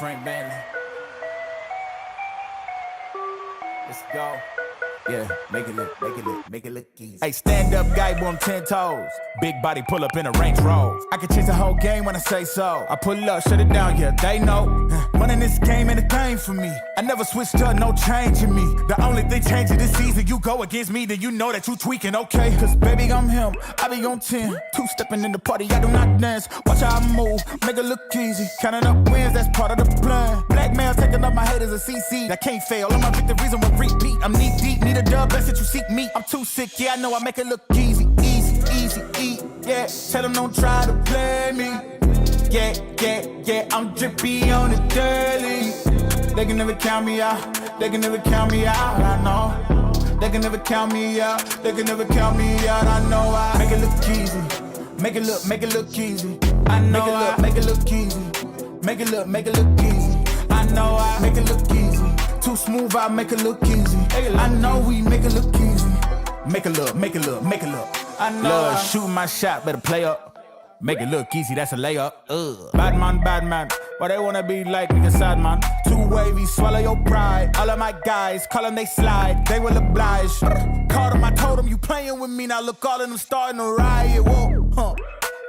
Frank Bentley. Let's go. Yeah, make it look easy. Hey, stand up guy, boom, 10 toes. Big body pull up in a Range Rover. I can change the whole game when I say so. I pull up, shut it down, yeah, they know. Running this game ain't a thing for me. I never switched up, no change in me. The only thing changing this season, you go against me, then you know that you tweaking, okay? Cause baby, I'm him, I be on 10. Two-stepping in the party, I do not dance. Watch how I move, make it look easy. Counting up wins, that's part of the plan. Blackmail taking up my haters a CC. That can't fail, all my victories will repeat. I'm knee deep, need a dub, best that you seek me. I'm too sick, yeah, I know I make it look easy. Yeah, tell them don't try to play me. Yeah, I'm drippy on the daily. They can never count me out, I know. They can never count me out, I know I make it look easy. Make it look easy. I know I make it look easy. Make it look easy. I know I make it look easy. Too smooth, I make it look easy. I know we make it look easy. Make it look. I know love, shoot my shot, better play up. Make it look easy, that's a layup. Bad man. Why they wanna be like me inside, man? Too wavy, swallow your pride. All of my guys, call them, they slide. They will oblige. Called them, I told them, you playing with me. Now look, all of them starting to riot. Whoa,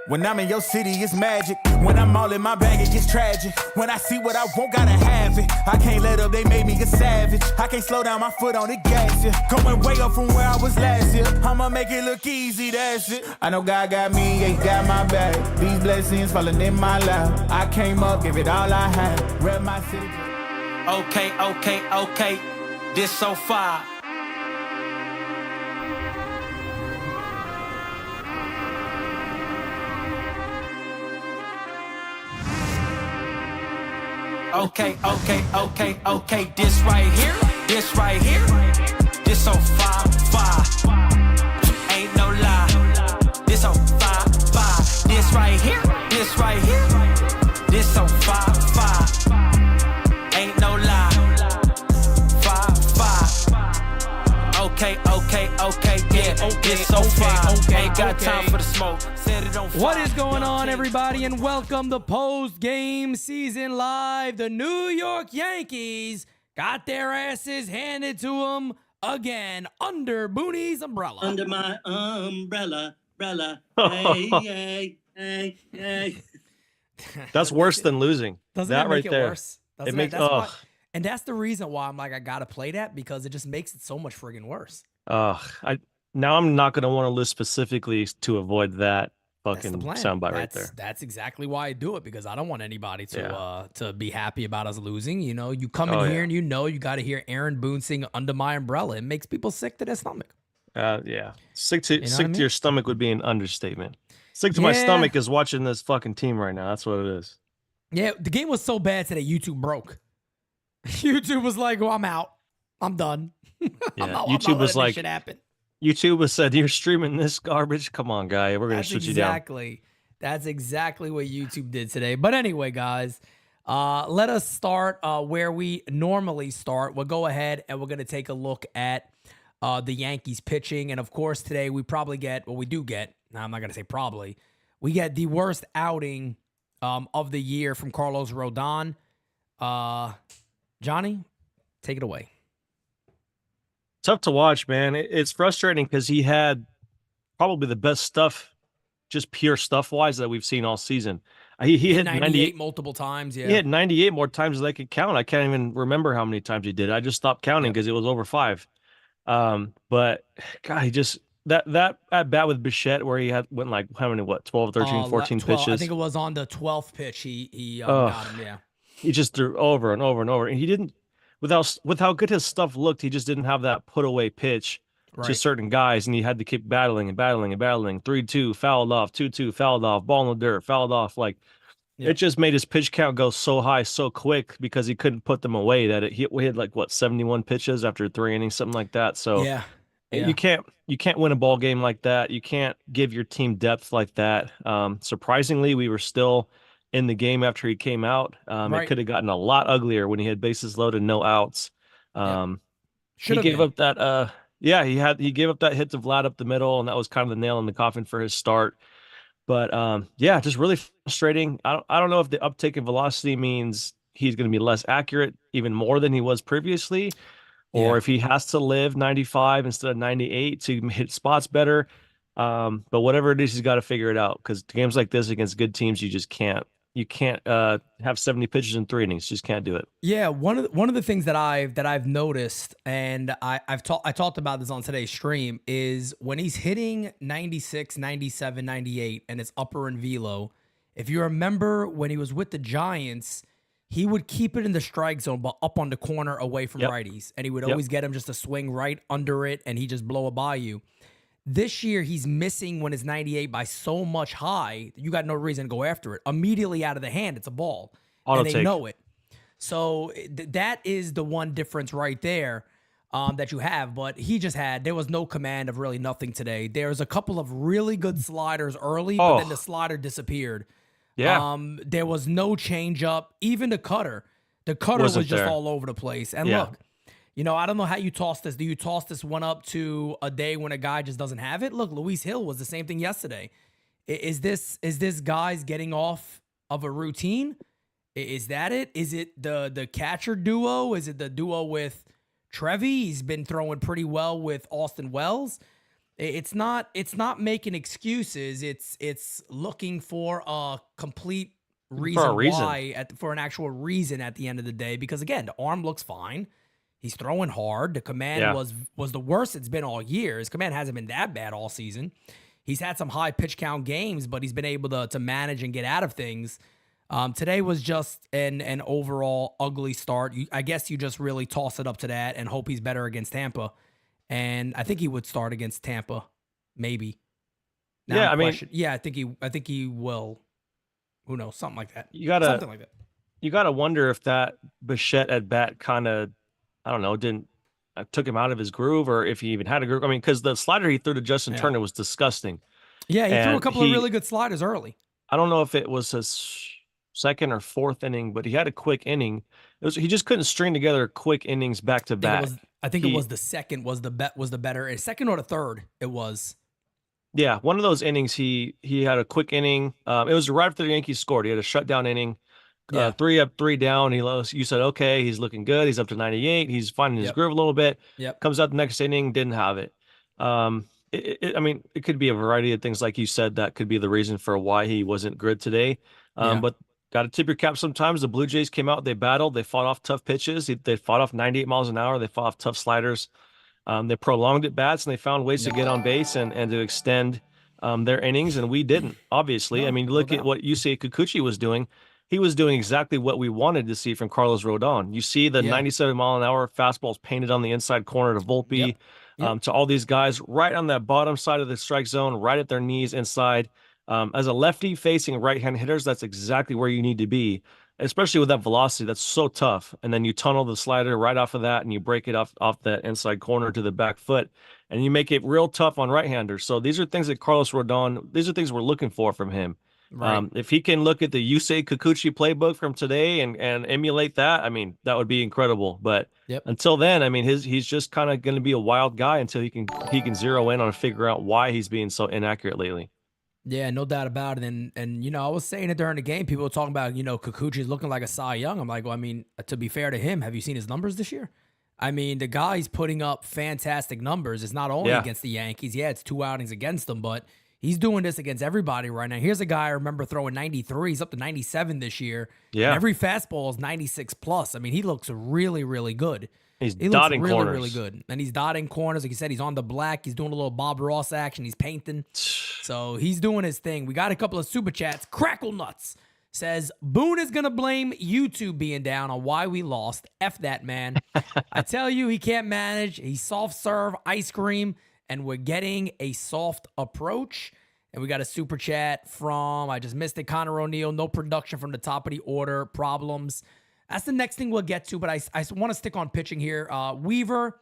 When I'm in your city, it's magic. When I'm all in my bag, it gets tragic. When I see what I want, gotta have it. I can't let up, they made me a savage. I can't slow down, my foot on the gas, yeah. Going way up from where I was last year. I'ma make it look easy, that's it. I know God got me, he got my back. These blessings falling in my lap. I came up, give it all I had. Rep my city. Okay. This so far. Okay. This right here. This so far. Ain't no lie. This so far. This right here. This so far. Ain't no lie. Okay. Yeah. This so far. Ain't got time for the smoke. What is going on, everybody, and welcome to Post GameSZN Live. The New York Yankees got their asses handed to them again under Booney's umbrella. Under my umbrella. Hey. That's worse than losing. Doesn't that make right it there. worse? It makes and that's the reason why I'm like, I gotta play that, because it just makes it so much friggin' worse. Now I'm not gonna want to list specifically to avoid that fucking soundbite right there. That's exactly why I do it, because I don't want anybody to be happy about us losing. You know, you come in here and you got to hear Aaron Boone sing "Under My Umbrella." It makes people sick to their stomach. Sick to your stomach would be an understatement. Sick to my stomach is watching this fucking team right now. That's what it is. Yeah, the game was so bad today, YouTube broke. YouTube was like, "Well, I'm out. I'm done." YouTube was like, shit happen. YouTube was said, "You're streaming this garbage. Come on, guy. We're gonna shut you down." That's exactly what YouTube did today. But anyway, guys, let us start where we normally start. We'll go ahead and we're gonna take a look at the Yankees pitching, and of course, today we probably get. Well, we do get. Now, I'm not gonna say probably. We get the worst outing of the year from Carlos Rodon. Johnny, take it away. Tough to watch, man. It's frustrating because he had probably the best stuff, just pure stuff-wise, that we've seen all season. He hit 98 multiple times, yeah. He hit 98 more times than I could count. I can't even remember how many times he did. I just stopped counting because it was over 5. But, God, he just... That at bat with Bichette where he went like, how many, 12, 13, 14 pitches? I think it was on the 12th pitch he got him, yeah. He just threw over and over and over. And he didn't... With how good his stuff looked, he just didn't have that put away pitch to certain guys, and he had to keep battling. 3-2 fouled off, 2-2 fouled off, ball in the dirt, fouled off. It just made his pitch count go so high so quick because he couldn't put them away. That we had 71 pitches after 3 innings, something like that. So you can't win a ball game like that. You can't give your team depth like that. Surprisingly, we were still in the game after he came out. It could have gotten a lot uglier when he had bases loaded, no outs. He gave up that he gave up that hit to Vlad up the middle, and that was kind of the nail in the coffin for his start. But just really frustrating. I don't know if the uptake in velocity means he's going to be less accurate, even more than he was previously, or Yeah. if he has to live 95 instead of 98 to hit spots better. But whatever it is, he's got to figure it out, because games like this against good teams, you just can't. You can't have 70 pitches in 3 innings. Just can't do it. Yeah, one of the things that I've noticed, and I talked about this on today's stream, is when he's hitting 96, 97, 98, and it's upper and velo. If you remember when he was with the Giants, he would keep it in the strike zone, but up on the corner away from righties, and he would always get him just to swing right under it, and he just blow it by you. This year, he's missing when it's 98 by so much high. You got no reason to go after it. Immediately out of the hand, it's a ball. And they know it. So that is the one difference right there that you have. But there was no command of really nothing today. There's a couple of really good sliders early, but then the slider disappeared. Yeah. There was no change up. Even the cutter. The cutter was just all over the place. And look, I don't know how you toss this. Do you toss this one up to a day when a guy just doesn't have it? Look, Luis Hill was the same thing yesterday. Is this guys getting off of a routine? Is that it? Is it the catcher duo? Is it the duo with Trevi? He's been throwing pretty well with Austin Wells. It's not making excuses. It's looking for a complete reason why, for an actual reason at the end of the day. Because again, the arm looks fine. He's throwing hard. The command was the worst it's been all year. His command hasn't been that bad all season. He's had some high pitch count games, but he's been able to manage and get out of things. Today was just an overall ugly start. I guess you just really toss it up to that and hope he's better against Tampa. And I think he would start against Tampa, maybe. Now I think he will. Who knows? Something like that. Something like that. You gotta wonder if that Bichette at bat kind of, I don't know, took him out of his groove, or if he even had a groove. I mean, because the slider he threw to Justin Turner was disgusting. Yeah, he threw a couple of really good sliders early. I don't know if it was his second or fourth inning, but he had a quick inning. He just couldn't string together quick innings back to back. I think it was the second was the better. Second or the third it was. Yeah, one of those innings he had a quick inning. It was right after the Yankees scored. He had a shutdown inning. 3 up, 3 down. You said, okay, he's looking good. He's up to 98. He's finding his groove a little bit. Comes out the next inning, didn't have it. I mean, it could be a variety of things, like you said, that could be the reason for why he wasn't good today. But got to tip your cap sometimes. The Blue Jays came out, they battled, they fought off tough pitches. They fought off 98 miles an hour. They fought off tough sliders. They prolonged at bats, and they found ways to get on base and to extend their innings, and we didn't, obviously. I mean, look at what Yusei Kikuchi was doing. He was doing exactly what we wanted to see from Carlos Rodon. You see the 97-mile-an-hour fastballs painted on the inside corner to Volpe, to all these guys right on that bottom side of the strike zone, right at their knees inside. As a lefty facing right-hand hitters, that's exactly where you need to be, especially with that velocity. That's so tough. And then you tunnel the slider right off of that, and you break it off that inside corner to the back foot, and you make it real tough on right-handers. So these are things that Carlos Rodon, these are things we're looking for from him. Right. If he can look at the Yusei Kikuchi playbook from today and emulate that, I mean, that would be incredible. But until then, I mean, he's just kind of going to be a wild guy until he can zero in on and figure out why he's being so inaccurate lately. Yeah, no doubt about it. And I was saying it during the game. People were talking about, Kikuchi's looking like a Cy Young. I'm like, well, I mean, to be fair to him, have you seen his numbers this year? I mean, the guy's putting up fantastic numbers. It's not only against the Yankees. Yeah, it's 2 outings against them, but he's doing this against everybody right now. Here's a guy I remember throwing 93. He's up to 97 this year. Yeah. And every fastball is 96 plus. I mean, he looks really, really good. He dotting looks really, corners. really good. And he's dotting corners. Like you said, he's on the black. He's doing a little Bob Ross action. He's painting. So he's doing his thing. We got a couple of super chats. Crackle Nuts says, Boone is going to blame YouTube being down on why we lost. F that, man. I tell you, he can't manage. He's soft serve, ice cream, and we're getting a soft approach. And we got a super chat from, I just missed it, Connor O'Neill. No production from the top of the order. Problems. That's the next thing we'll get to, but I want to stick on pitching here. Weaver,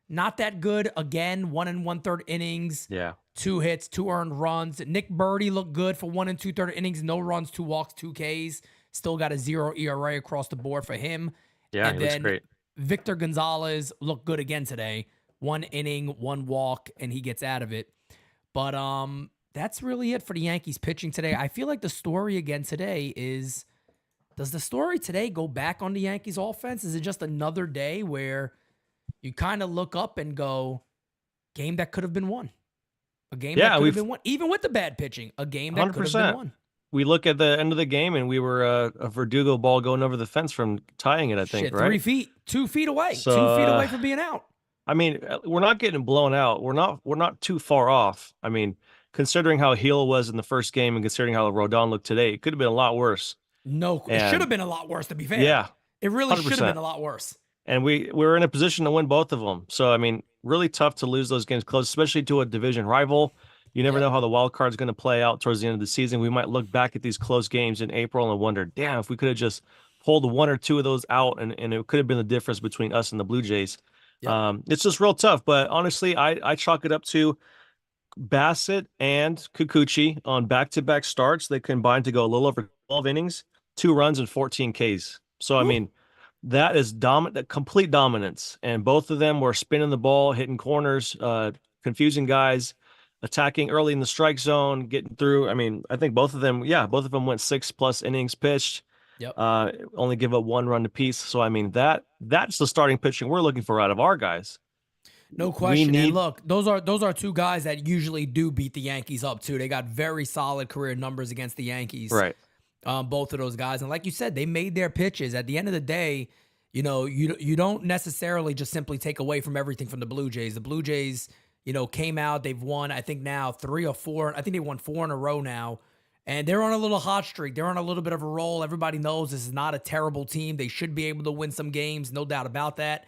not that good. Again, 1 1/3 innings. Yeah. 2 hits, 2 earned runs. Nick Birdie looked good for 1 2/3 innings. No runs, 2 walks, 2 Ks. Still got a 0 ERA across the board for him. Yeah, and he looks great. Victor Gonzalez looked good again today. 1 inning, 1 walk, and he gets out of it. But that's really it for the Yankees pitching today. I feel like the story again today is Does the story today go back on the Yankees offense? Is it just another day where you kind of look up and go, game that could have been won? A game that could have been won, even with the bad pitching. A game that could have been won. We look at the end of the game, and we were a Verdugo ball going over the fence from tying it, I think, right? 3 feet, 2 feet away. So, 2 feet away from being out. I mean, we're not getting blown out. We're not too far off. I mean, considering how Heel was in the first game and considering how Rodon looked today, it could have been a lot worse. No, it should have been a lot worse, to be fair. Yeah. It really should have been a lot worse. And we were in a position to win both of them. So, I mean, really tough to lose those games close, especially to a division rival. You never know how the wild card's going to play out towards the end of the season. We might look back at these close games in April and wonder, damn, if we could have just pulled one or two of those out, and it could have been the difference between us and the Blue Jays. Yep. It's just real tough. But honestly, I chalk it up to Bassett and Kikuchi on back-to-back starts. They combined to go a little over 12 innings, 2 runs, and 14 Ks. So, I mean, that is complete dominance. And both of them were spinning the ball, hitting corners, confusing guys, attacking early in the strike zone, getting through. I mean, I think both of them went 6+ innings pitched. Yep. Only give up 1 run apiece. So, I mean, that's the starting pitching we're looking for out of our guys. No question. And look, those are 2 guys that usually do beat the Yankees up too. They got very solid career numbers against the Yankees. Right. Both of those guys. And like you said, they made their pitches. At the end of the day, you know, you don't necessarily just simply take away from everything from the Blue Jays. The Blue Jays, you know, came out. They've won, I think now 3 or 4. I think they won 4 in a row now. And they're on a little hot streak. They're on a little bit of a roll. Everybody knows this is not a terrible team. They should be able to win some games. No doubt about that.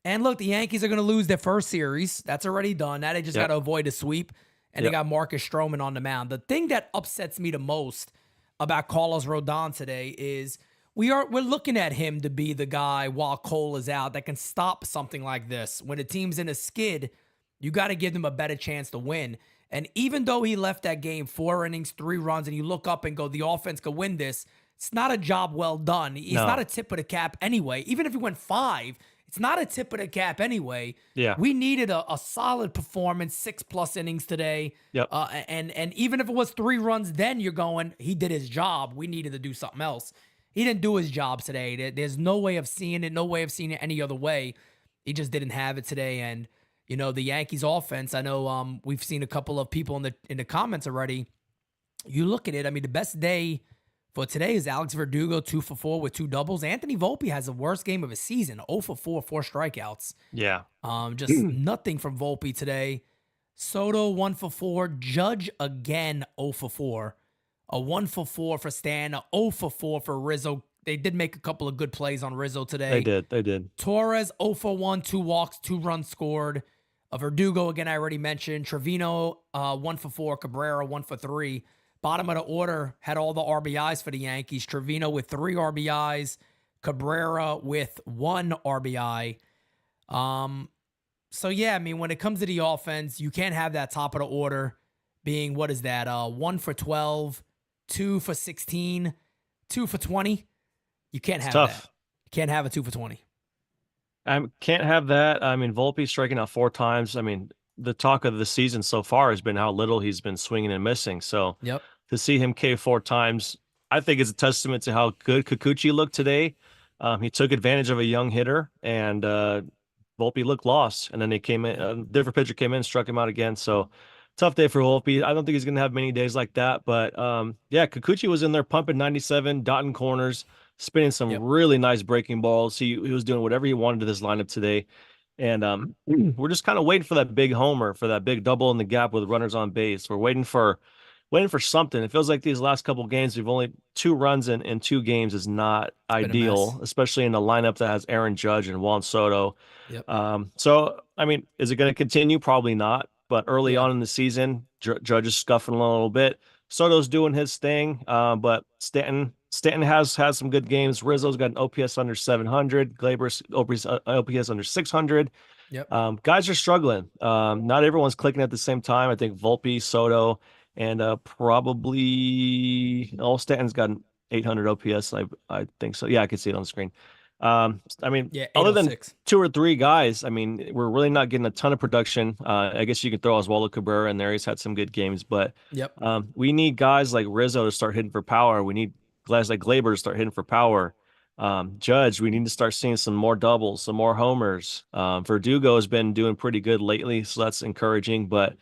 And look, the Yankees are going to lose their first series. That's already done. Now they just got to avoid a sweep. And they got Marcus Stroman on the mound. The thing that upsets me the most about Carlos Rodon today is we're looking at him to be the guy while Cole is out that can stop something like this. When a team's in a skid, you got to give them a better chance to win. And even though he left that game 4 innings, 3 runs, and you look up and go, the offense could win this, it's not a job well done. He's not a tip of the cap anyway. Even if he went 5, it's not a tip of the cap anyway. Yeah. We needed a solid performance, 6+ innings today. Yep. And even if it was 3 runs, then you're going, he did his job. We needed to do something else. He didn't do his job today. There's no way of seeing it, no way of seeing it any other way. He just didn't have it today. And, you know, the Yankees offense, I know we've seen a couple of people in the comments already. You look at it, I mean, the best day for today is Alex Verdugo, 2 for 4 with 2 doubles. Anthony Volpe has the worst game of his season, 0 for 4, 4 strikeouts. Yeah. Just nothing from Volpe today. Soto, 1 for 4. Judge again, 0 for 4. A 1 for 4 for Stan, a 0 for 4 for Rizzo. They did make a couple of good plays on Rizzo today. They did. Torres, 0 for 1, 2 walks, 2 runs scored. Verdugo, again, I already mentioned. Trevino, 1 for 4. Cabrera, 1 for 3. Bottom of the order had all the RBIs for the Yankees. Trevino with 3 RBIs. Cabrera with 1 RBI. So, yeah, I mean, when it comes to the offense, you can't have that top of the order being, 1 for 12, 2 for 16, 2 for 20. You can't have that. You can't have a 2 for 20. I can't have that. I mean, Volpe striking out 4 times. I mean, the talk of the season so far has been how little he's been swinging and missing. So to see him K 4 times, I think is a testament to how good Kikuchi looked today. He took advantage of a young hitter, and Volpe looked lost. And then they came in, a different pitcher came in, struck him out again. So tough day for Volpe. I don't think he's going to have many days like that. But yeah, Kikuchi was in there pumping 97, dotting corners, spinning some really nice breaking balls. He was doing whatever he wanted to this lineup today. And we're just kind of waiting for that big homer, for that big double in the gap with runners on base. We're waiting for something. It feels like these last couple of games, we've only 2 runs in 2 games is not ideal, especially in a lineup that has Aaron Judge and Juan Soto. So, I mean, is it going to continue? Probably not. But early on in the season, Judge is scuffing a little bit. Soto's doing his thing, but Stanton has some good games. Rizzo's got an OPS under 700. Glaber's OPS under 600. Guys are struggling. Not everyone's clicking at the same time. I think Volpe, Soto, and probably Stanton's got an 800 OPS. I think so. Yeah, I can see it on the screen. I mean, other than 2 or 3 guys, I mean, we're really not getting a ton of production. I guess you could throw Oswaldo Cabrera in there. He's had some good games, but we need guys like Rizzo to start hitting for power. We need guys like Glaber start hitting for power. Judge, we need to start seeing some more doubles, some more homers. Verdugo has been doing pretty good lately, so that's encouraging. But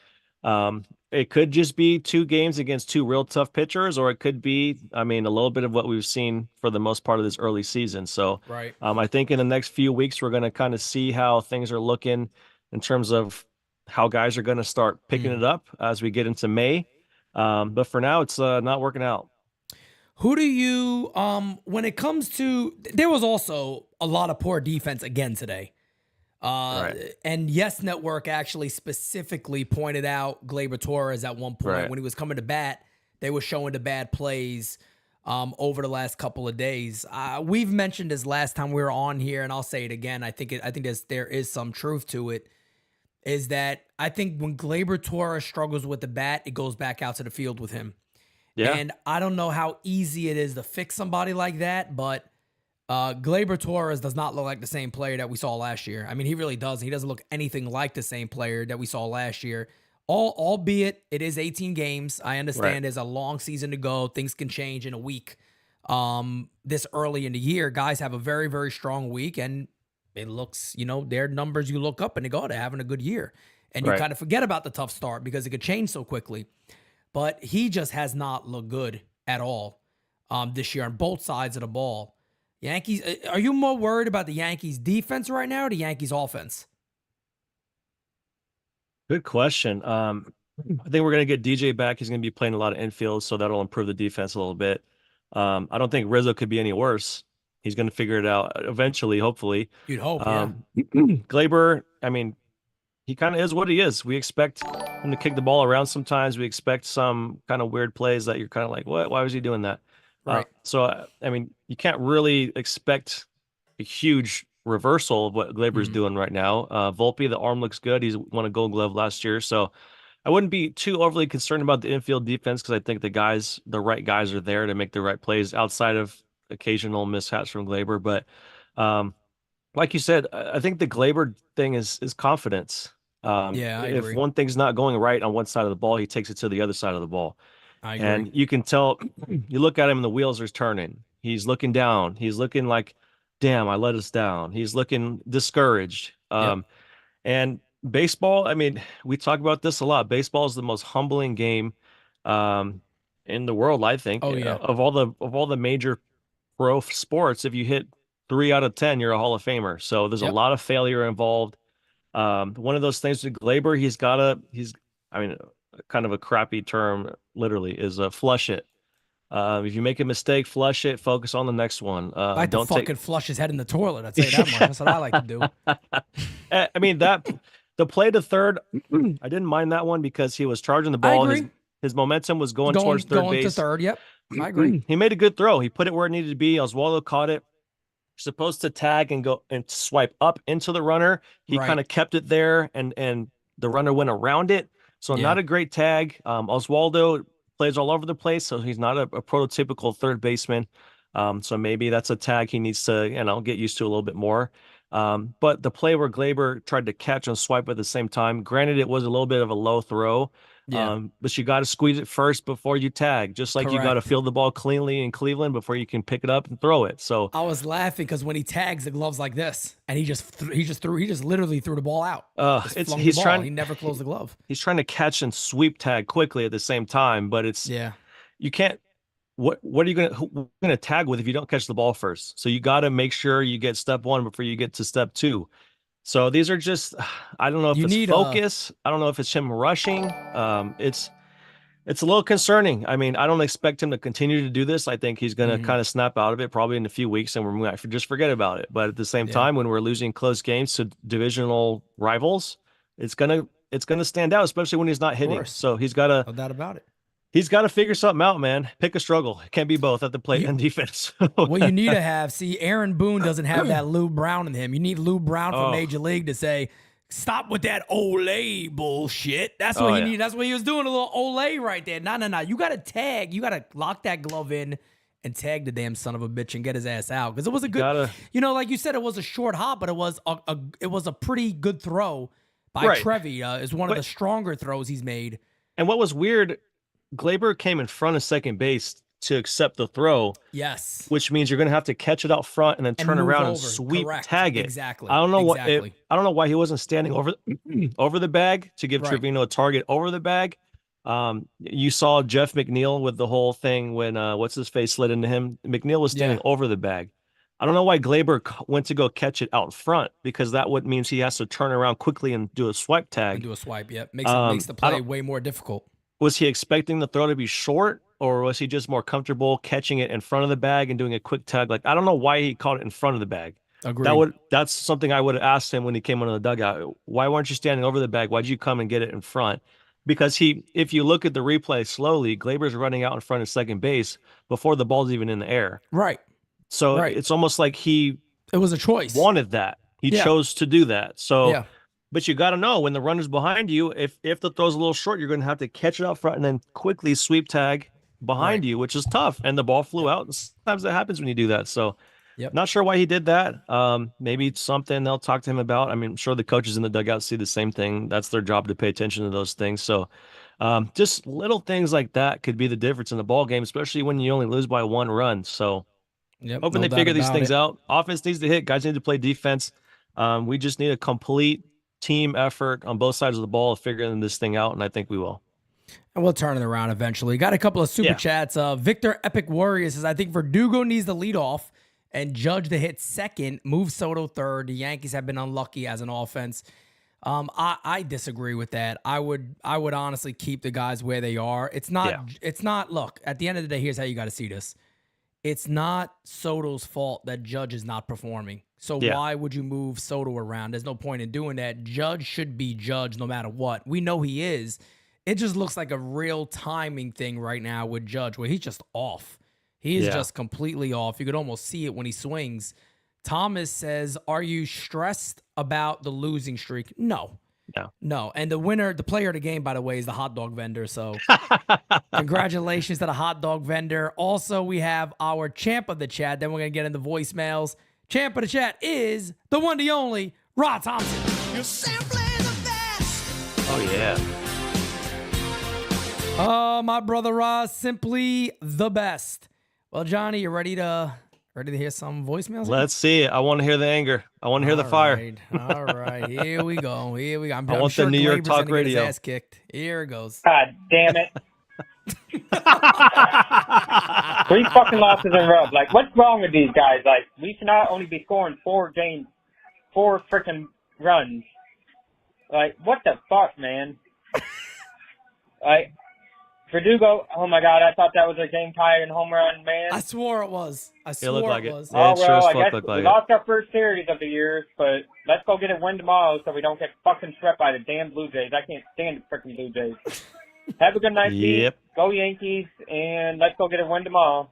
it could just be 2 games against 2 real tough pitchers, or it could be, I mean, a little bit of what we've seen for the most part of this early season. So Right. I think in the next few weeks, we're going to kind of see how things are looking in terms of how guys are going to start picking it up as we get into May. But for now, it's not working out. Who do you, when it comes to, there was also a lot of poor defense again today. Right. And Yes Network actually specifically pointed out Gleyber Torres at one point when he was coming to bat. They were showing the bad plays over the last couple of days. We've mentioned this last time we were on here, and I'll say it again. I think there is some truth to it. Is that I think when Gleyber Torres struggles with the bat, it goes back out to the field with him. Yeah. And I don't know how easy it is to fix somebody like that, but Gleyber Torres does not look like the same player that we saw last year. I mean, he really doesn't. He doesn't look anything like the same player that we saw last year. Albeit it is 18 games. I understand there's a long season to go. Things can change in a week. This early in the year, guys have a very, very strong week, and it looks, their numbers you look up and they go, they're having a good year. And you kind of forget about the tough start because it could change so quickly. But he just has not looked good at all this year on both sides of the ball. Yankees, are you more worried about the Yankees defense right now or the Yankees offense? Good question. I think we're going to get DJ back. He's going to be playing a lot of infield, so that'll improve the defense a little bit. I don't think Rizzo could be any worse. He's going to figure it out eventually, hopefully. You'd hope, yeah. Glaber, I mean, he kind of is what he is. We expect him to kick the ball around sometimes. We expect some kind of weird plays that you're kind of like, what? Why was he doing that? Right. So, I mean, you can't really expect a huge reversal of what Glaber's doing right now. Volpe, the arm looks good. He's won a Gold Glove last year. So I wouldn't be too overly concerned about the infield defense because I think the right guys are there to make the right plays outside of occasional mishaps from Glaber. But like you said, I think the Glaber thing is confidence. I if agree. one thing's not going right on one side of the ball, he takes it to the other side of the ball. I agree. And you can tell, you look at him and the wheels are turning. He's looking down. He's looking like, damn, I let us down. He's looking discouraged. And baseball, I mean, we talk about this a lot. Baseball is the most humbling game in the world, I think. Oh, yeah. Of all the major pro sports, if you hit 3 out of 10, you're a Hall of Famer. So there's a lot of failure involved. One of those things with Glaber, he's kind of a crappy term, literally, is flush it. If you make a mistake, flush it, focus on the next one. I like to fucking flush his head in the toilet. I'd say that much. That's what I like to do. I mean, the play to third, I didn't mind that one because he was charging the ball. I agree. His momentum was going towards third going base. To third, yep. I agree. He made a good throw. He put it where it needed to be. Oswaldo caught it. Supposed to tag and go and swipe up into the runner. He kind of kept it there, and the runner went around it. So not a great tag. Oswaldo plays all over the place, so he's not a prototypical third baseman. So maybe that's a tag he needs to, get used to a little bit more. But the play where Glaber tried to catch and swipe at the same time, granted, it was a little bit of a low throw. But you got to squeeze it first before you tag, just like you got to field the ball cleanly in Cleveland before you can pick it up and throw it. So I was laughing because when he tags, the glove's like this, and he just literally threw the ball out. He never closed the glove. He's trying to catch and sweep tag quickly at the same time, but you can't. What are you gonna tag with if you don't catch the ball first? So you got to make sure you get step 1 before you get to step 2. So these are just, I don't know if it's focus. I don't know if it's him rushing. It's a little concerning. I mean, I don't expect him to continue to do this. I think he's going to kind of snap out of it probably in a few weeks, and we're going to just forget about it. But at the same time, when we're losing close games to divisional rivals, it's going to stand out, especially when he's not hitting. So he's got to, no doubt about it. He's got to figure something out, man. Pick a struggle. It can't be both at the plate and defense. What you need to have, Aaron Boone doesn't have that Lou Brown in him. You need Lou Brown from Major League to say, stop with that Olay bullshit. That's what you need. That's what he was doing, a little Olay right there. No. You got to tag. You got to lock that glove in and tag the damn son of a bitch and get his ass out. Because it was a good, like you said, it was a short hop, but it was a pretty good throw by Trevi. It's one of the stronger throws he's made. And what was weird, Glaber came in front of second base to accept the throw. Yes. Which means you're going to have to catch it out front and then turn move around and over. sweep Correct. tag it. Exactly. I don't know Exactly. I don't know why he wasn't standing over over the bag to give Right. Trevino a target over the bag. You saw Jeff McNeil with the whole thing when what's his face slid into him. McNeil was standing over the bag. I don't know why Glaber went to go catch it out front, because that would means he has to turn around quickly and do a swipe tag. And do a swipe. Yep. Makes the play way more difficult. Was he expecting the throw to be short, or was he just more comfortable catching it in front of the bag and doing a quick tag? Like, I don't know why he caught it in front of the bag. Agreed. That's something I would have asked him when he came into the dugout. Why weren't you standing over the bag? Why'd you come and get it in front? Because if you look at the replay slowly, Glaber's running out in front of second base before the ball's even in the air. Right. So it's almost like it was a choice. Wanted that. He chose to do that. So, but you got to know when the runner's behind you, if the throw's a little short, you're going to have to catch it out front and then quickly sweep tag behind you, which is tough. And the ball flew out. And sometimes that happens when you do that. So, not sure why he did that. Maybe it's something they'll talk to him about. I mean, I'm sure the coaches in the dugout see the same thing. That's their job, to pay attention to those things. So, just little things like that could be the difference in the ball game, especially when you only lose by 1 run. So, hoping they figure these things out. Offense needs to hit. Guys need to play defense. We just need a complete team effort on both sides of the ball of figuring this thing out, and I think we will. And we'll turn it around eventually. Got a couple of super chats. Victor Epic Warrior says, I think Verdugo needs the lead off and Judge to hit second, move Soto third. The Yankees have been unlucky as an offense. I disagree with that. I would honestly keep the guys where they are. It's not, look, at the end of the day, here's how you got to see this. It's not Soto's fault that Judge is not performing. So why would you move Soto around? There's no point in doing that. Judge should be Judge no matter what. We know he is. It just looks like a real timing thing right now with Judge, where he's just off. He is just completely off. You could almost see it when he swings. Thomas says, are you stressed about the losing streak? No. And the player of the game, by the way, is the hot dog vendor. So congratulations to the hot dog vendor. Also, we have our champ of the chat. Then we're going to get into voicemails. Champ of the chat is the one, the only, Rod Thompson. You're simply the best. Oh, yeah. Oh, my brother Rod, simply the best. Well, Johnny, you ready to hear some voicemails? Let's see it. I want to hear the anger. I want to hear the fire. All right. Here we go. I'm want sure the New York Glaber's Talk gonna get his Radio. ass kicked. Here it goes. God damn it. 3 fucking losses in a row. Like, what's wrong with these guys? Like, we should not only be scoring 4 freaking runs. Like, what the fuck, man? Like, Verdugo, oh my God, I thought that was a game-tying home run, man. I swore it was. It looked like it. was. Yeah, Oh, well, I guess looked we like lost our first series of the year, but let's go get a win tomorrow so we don't get fucking swept by the damn Blue Jays. I can't stand the freaking Blue Jays. Have a good night, Steve. Go Yankees, and let's go get a win tomorrow.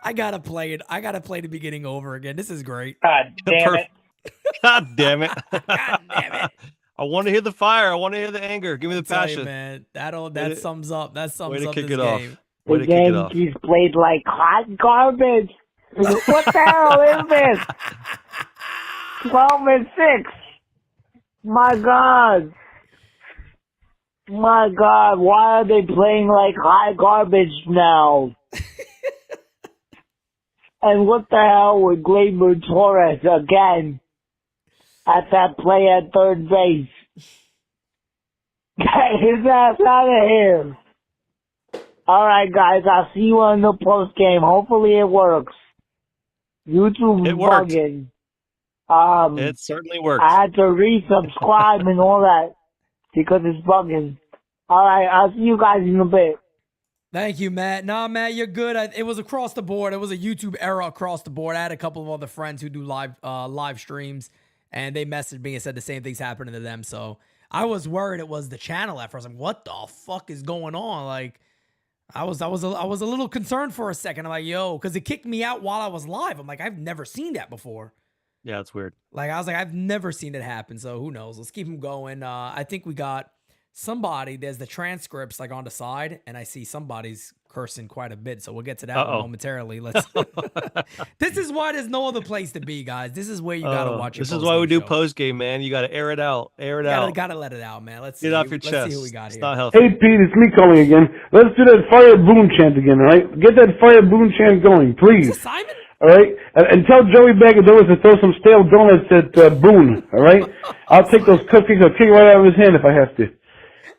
I gotta play it. I gotta play the beginning over again. This is great. God damn it. God damn it. God damn it. I want to hear the fire. I want to hear the anger. Give me the passion. You, man. That sums up. That sums Way to up kick this it off. game. Way to kick it off. The Yankees played like hot garbage. What the hell is this? 12-6. My God. My God, why are they playing like hot garbage now? And what the hell with Gleyber Torres again at that play at third base? Get his ass out of here. All right, guys, I'll see you on the post game. Hopefully it works. YouTube It worked. bugging. It certainly worked. I had to resubscribe and all that because it's bugging. All right, I'll see you guys in a bit. Thank you, Matt. Nah, Matt, you're good. It was across the board. It was a YouTube error across the board. I had a couple of other friends who do live streams, and they messaged me and said the same thing's happening to them. So I was worried it was the channel at first. I'm like, what the fuck is going on? Like, I was a little concerned for a second. I'm like, yo, because it kicked me out while I was live. I'm like, I've never seen that before. Yeah, it's weird. Like, I was like, I've never seen it happen. So who knows? Let's keep them going. I think we got somebody. There's the transcripts like on the side, and I see somebody's cursing quite a bit, so we'll get to that one momentarily. Let's. This is why there's no other place to be, guys. This is where you gotta watch. This is why we do post game, man. You gotta air it out. Air it out. Gotta let it out, man. Let's see. Get off your chest. Let's see who we got it's here. not healthy. Hey, Pete, it's me calling again. Let's do that Fire Boone chant again, all right? Get that Fire Boone chant going, please. Is this Simon? All right? And tell Joey Bagadonis to throw some stale donuts at Boone, all right? I'll take those cupcakes. I'll kick it right out of his hand if I have to.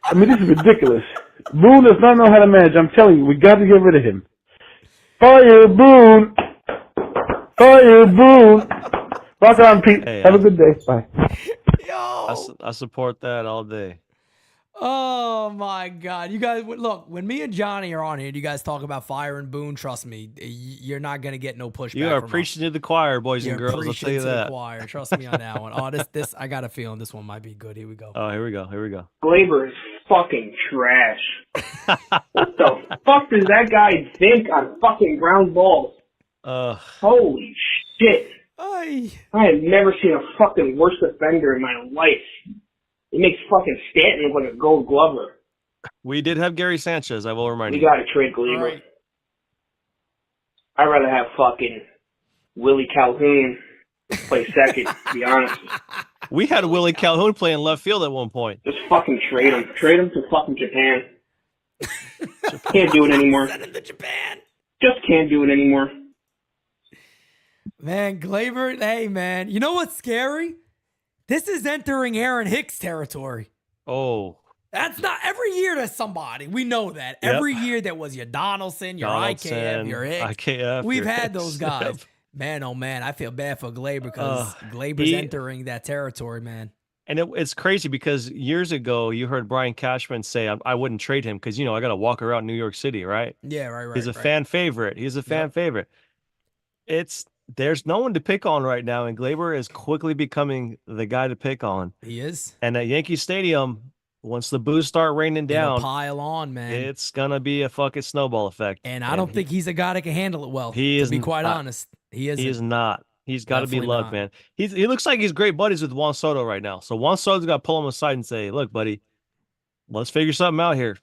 I mean, this is ridiculous. Boone does not know how to manage. I'm telling you, we got to get rid of him. Fire Boone! Fire Boone! Rock on, Pete. Hey, have a good day. Bye. Yo! I support that all day. Oh my God. You guys, look, when me and Johnny are on here, you guys talk about Fire and Boone. Trust me, you're not going to get no pushback. You are from preaching us. to the choir, boys and girls. I'll tell you To the that. choir. Trust me on that one. Oh, this, I got a feeling this one might be good. Here we go. Oh, here we go. Here we go. Glaber is fucking trash. What the fuck does that guy think on fucking ground balls? Holy shit. I have never seen a fucking worse defender in my life. He makes fucking Stanton look like a gold glover. We did have Gary Sanchez, I will remind you. We gotta trade Glaber. Right. I'd rather have fucking Willie Calhoun play second, to be honest. We had Willie Calhoun playing left field at one point. Just fucking trade him. Trade him to fucking Japan. Can't do it anymore. Send him to Japan. Just can't do it anymore. Man, Glaber, hey, man. You know what's scary? This is entering Aaron Hicks territory. Oh. That's not every year there's somebody. We know that. Yep. Every year there was your Donaldson, your IKF, your Hicks. IKF, We've your had Hicks. those guys. Yep. Man, oh man, I feel bad for Glaber because Glaber's entering that territory, man. And it's crazy because years ago you heard Brian Cashman say I wouldn't trade him because, you know, I got to walk around New York City, right? Yeah, right. He's a fan favorite. He's a fan favorite. There's no one to pick on right now, and Glaber is quickly becoming the guy to pick on. He is. And at Yankee Stadium, once the boos start raining down, pile on, man. It's gonna be a fucking snowball effect. And I don't think he's a guy that can handle it well. He is, to be quite honest. He is not. He's got to be lugged, not. man. He looks like he's great buddies with Juan Soto right now. So Juan Soto's got to pull him aside and say, "Look, buddy, let's figure something out here.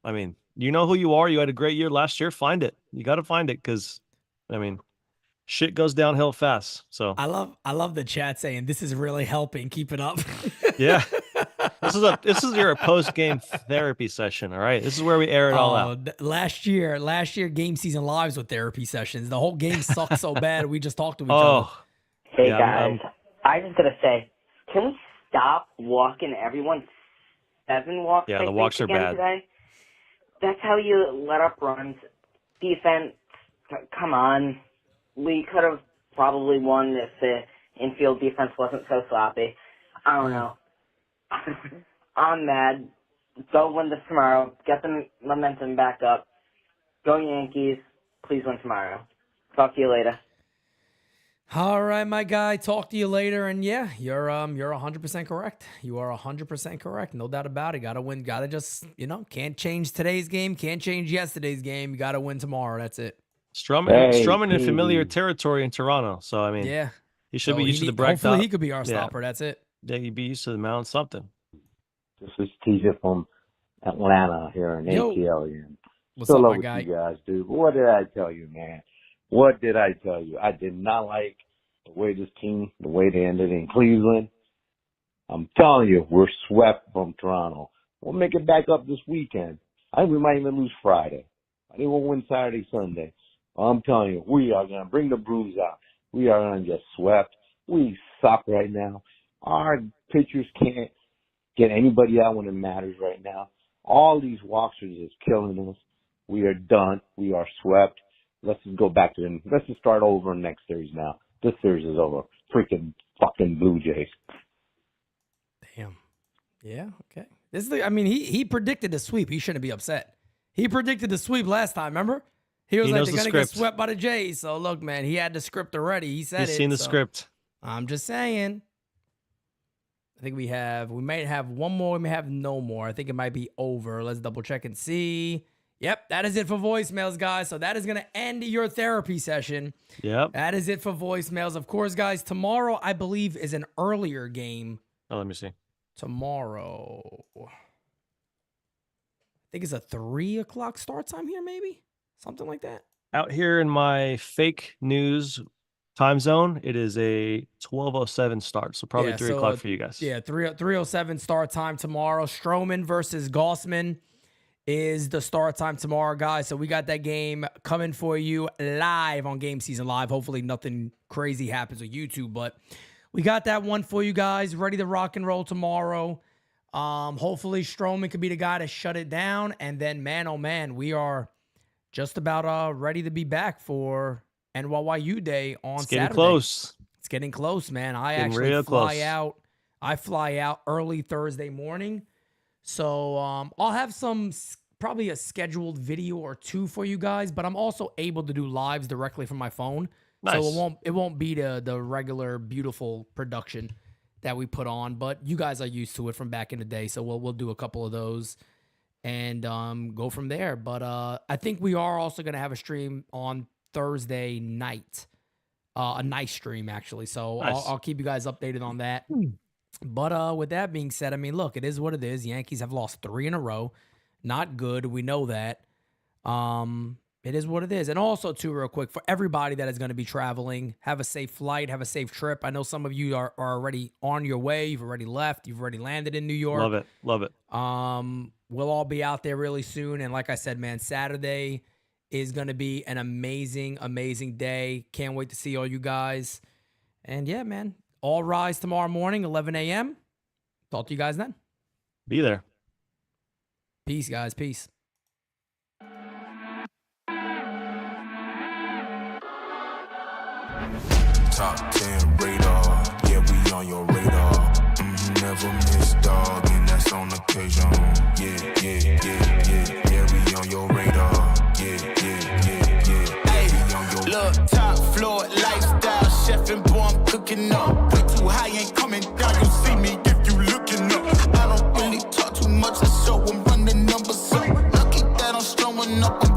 I mean, you know who you are. You had a great year last year. Find it. You got to find it because, I mean, shit goes downhill fast." So I love the chat saying this is really helping. Keep it up. Yeah. This is your post-game therapy session, all right? This is where we air it all out. Last year, game season lives with therapy sessions. The whole game sucked so bad we just talked to each other. Hey guys, I just gotta say, can we stop walking everyone 7 walks? Yeah, the walks are bad. Today? That's how you let up runs. Defense, come on. We could have probably won if the infield defense wasn't so sloppy. I don't know. I'm mad. Go win this tomorrow. Get the momentum back up. Go Yankees. Please win tomorrow. Talk to you later. All right, my guy. Talk to you later. And yeah, you're 100% correct. You are 100% correct. No doubt about it. Gotta win. Gotta just, can't change today's game. Can't change yesterday's game. You gotta win tomorrow. That's it. Strumming in familiar territory in Toronto. So I mean, yeah, he should be used to the break. Hopefully, he could be our stopper. That's it. Yeah, he'd be used to the mound. Something. This is TJ from Atlanta here in ATL. What's Still up, love my what guy? you guys do. But what did I tell you, man? What did I tell you? I did not like the way this team, the way they ended in Cleveland. I'm telling you, we're swept from Toronto. We'll make it back up this weekend. I think we might even lose Friday. I think we'll win Saturday, Sunday. I'm telling you, we are going to bring the bruise out. We are going to get swept. We suck right now. Our pitchers can't get anybody out when it matters right now. All these walks are just killing us. We are done. We are swept. Let's just go back to them. Let's just start over next series now. This series is over. Freaking fucking Blue Jays. Damn. Yeah. Okay. This is he predicted the sweep. He shouldn't be upset. He predicted the sweep last time. Remember? He was like, they're going to get swept by the Jays. So look, man, he had the script already. He said He's seen the script. I'm just saying. I think we might have one more. We may have no more. I think it might be over. Let's double check and see. Yep, that is it for voicemails, guys. So that is going to end your therapy session. Yep. That is it for voicemails. Of course, guys, tomorrow, I believe, is an earlier game. Oh, let me see. Tomorrow. I think it's a 3 o'clock start time here, maybe? something like that. Out here in my fake news time zone, it is a 12:07 start, so probably 3 o'clock for you guys. Yeah, 3:07 start time tomorrow. Stroman versus Gossman is the start time tomorrow, guys. So we got that game coming for you live on GameSZN Live. Hopefully nothing crazy happens with YouTube, but we got that one for you guys, ready to rock and roll tomorrow. Hopefully Stroman could be the guy to shut it down. And then, man, oh man, we are just about ready to be back for NYYU Day on Saturday. It's getting close. It's getting close, man. I Getting actually real fly close. out. I fly out early Thursday morning. So I'll have probably a scheduled video or two for you guys, but I'm also able to do lives directly from my phone. Nice. So it won't be the regular beautiful production that we put on, but you guys are used to it from back in the day. So we'll do a couple of those and go from there. But I think we are also going to have a stream on Thursday night, a nice stream actually. So Nice. I'll keep you guys updated on that. But with that being said, I mean, look, it is what it is. Yankees have lost 3 in a row. Not good. We know that. It is what it is. And also, too, real quick, for everybody that is going to be traveling, have a safe flight, have a safe trip. I know some of you are already on your way. You've already left. You've already landed in New York. Love it. Love it. We'll all be out there really soon. And like I said, man, Saturday is going to be an amazing, amazing day. Can't wait to see all you guys. And yeah, man, all rise tomorrow morning, 11 a.m. Talk to you guys then. Be there. Peace, guys. Peace. Top 10 radar, yeah, we on your radar. Never miss, dog, and that's on occasion. Yeah, we on your radar. Yeah. Hey, look, top floor lifestyle, chef and boy, I'm cooking up. Way too high, ain't coming down. You see me if you looking up. I don't really talk too much, so I'm running numbers up. Lucky that I'm showing up.